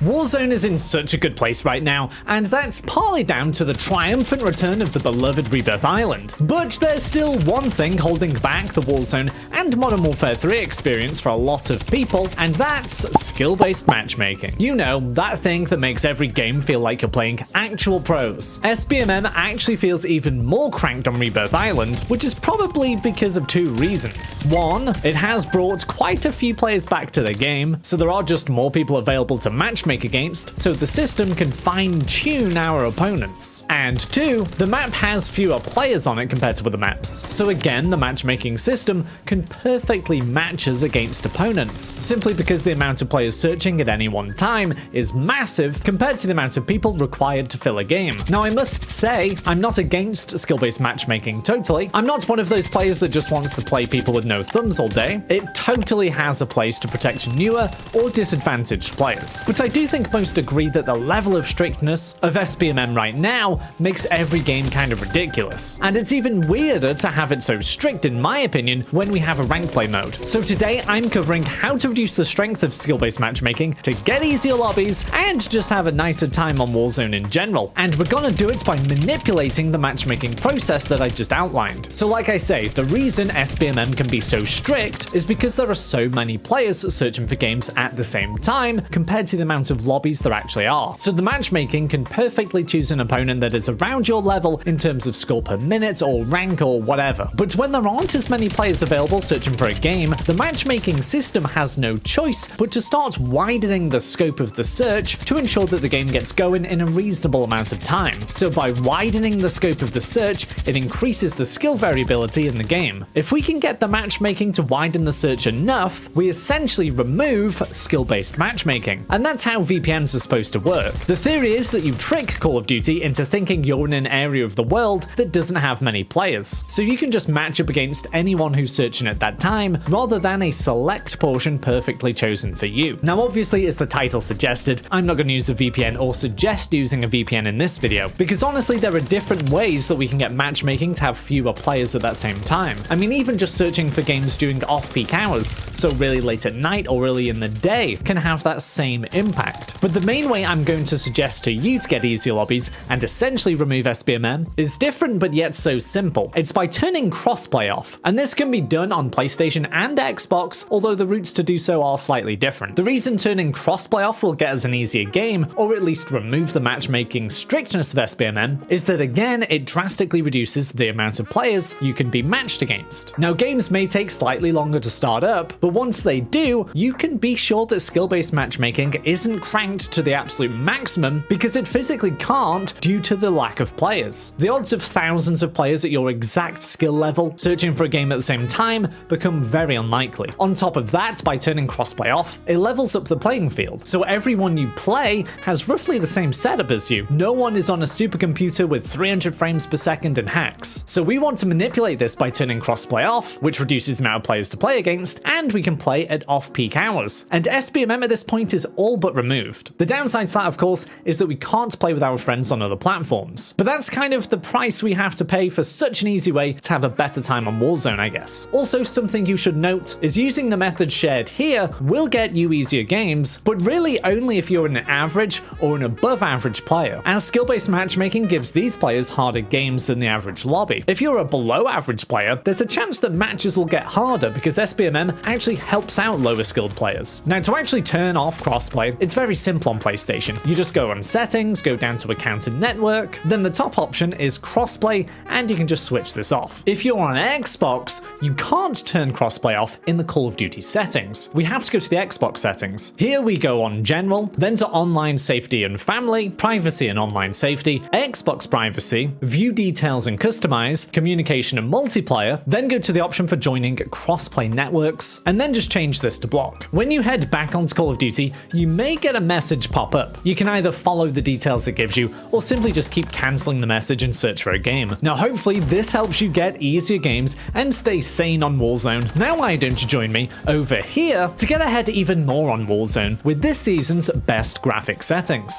Warzone is in such a good place right now, and that's partly down to the triumphant return of the beloved Rebirth Island. But there's still one thing holding back the Warzone and Modern Warfare 3 experience for a lot of people, and that's skill-based matchmaking. You know, that thing that makes every game feel like you're playing actual pros. SBMM actually feels even more cranked on Rebirth Island, which is probably because of two reasons. One, it has brought quite a few players back to the game, so there are just more people available to matchmake against, so the system can fine-tune our opponents. And two, the map has fewer players on it compared to other maps, so again the matchmaking system can perfectly match us against opponents, simply because the amount of players searching at any one time is massive compared to the amount of people required to fill a game. Now I must say, I'm not against skill-based matchmaking totally. I'm not one of those players that just wants to play people with no thumbs all day. It totally has a place to protect newer or disadvantaged players. But I do think most agree that the level of strictness of SBMM right now makes every game kind of ridiculous. And it's even weirder to have it so strict, in my opinion, when we have a rank play mode. So today I'm covering how to reduce the strength of skill-based matchmaking to get easier lobbies and just have a nicer time on Warzone in general. And we're gonna do it by manipulating the matchmaking process that I just outlined. So like I say, the reason SBMM can be so strict is because there are so many players searching for games at the same time compared to the amount of lobbies there actually are. So the matchmaking can perfectly choose an opponent that is around your level in terms of score per minute or rank or whatever. But when there aren't as many players available searching for a game, the matchmaking system has no choice but to start widening the scope of the search to ensure that the game gets going in a reasonable amount of time. So by widening the scope of the search, it increases the skill variability in the game. If we can get the matchmaking to widen the search enough, we essentially remove skill-based matchmaking. And that's how VPNs are supposed to work. The theory is that you trick Call of Duty into thinking you're in an area of the world that doesn't have many players, so you can just match up against anyone who's searching at that time, rather than a select portion perfectly chosen for you. Now obviously, as the title suggested, I'm not going to use a VPN or suggest using a VPN in this video, because honestly there are different ways that we can get matchmaking to have fewer players at that same time. I mean, even just searching for games during off-peak hours, so really late at night or early in the day, can have that same impact. But the main way I'm going to suggest to you to get easier lobbies and essentially remove SBMM is different but yet so simple. It's by turning crossplay off, and this can be done on PlayStation and Xbox, although the routes to do so are slightly different. The reason turning crossplay off will get us an easier game, or at least remove the matchmaking strictness of SBMM, is that again it drastically reduces the amount of players you can be matched against. Now games may take slightly longer to start up, but once they do, you can be sure that skill-based matchmaking isn't cranked to the absolute maximum because it physically can't due to the lack of players. The odds of thousands of players at your exact skill level searching for a game at the same time become very unlikely. On top of that, by turning crossplay off, it levels up the playing field, so everyone you play has roughly the same setup as you. No one is on a supercomputer with 300 frames per second and hacks. So we want to manipulate this by turning crossplay off, which reduces the amount of players to play against, and we can play at off-peak hours. And SBMM at this point is all but removed. The downside to that, of course, is that we can't play with our friends on other platforms. But that's kind of the price we have to pay for such an easy way to have a better time on Warzone, I guess. Also, something you should note is using the method shared here will get you easier games, but really only if you're an average or an above average player, as skill-based matchmaking gives these players harder games than the average lobby. If you're a below average player, there's a chance that matches will get harder because SBMM actually helps out lower skilled players. Now to actually turn off crossplay, it's very simple on PlayStation. You just go on settings, go down to account and network, then the top option is crossplay, and you can just switch this off. If you're on Xbox, you can't turn crossplay off in the Call of Duty settings. We have to go to the Xbox settings. Here we go on general, then to online safety and family, privacy and online safety, Xbox privacy, view details and customize, communication and multiplayer, then go to the option for joining crossplay networks, and then just change this to block. When you head back onto Call of Duty, you may get a message pop up. You can either follow the details it gives you, or simply just keep cancelling the message and search for a game. Now hopefully this helps you get easier games and stay sane on Warzone. Now why don't you join me over here to get ahead even more on Warzone with this season's best graphic settings.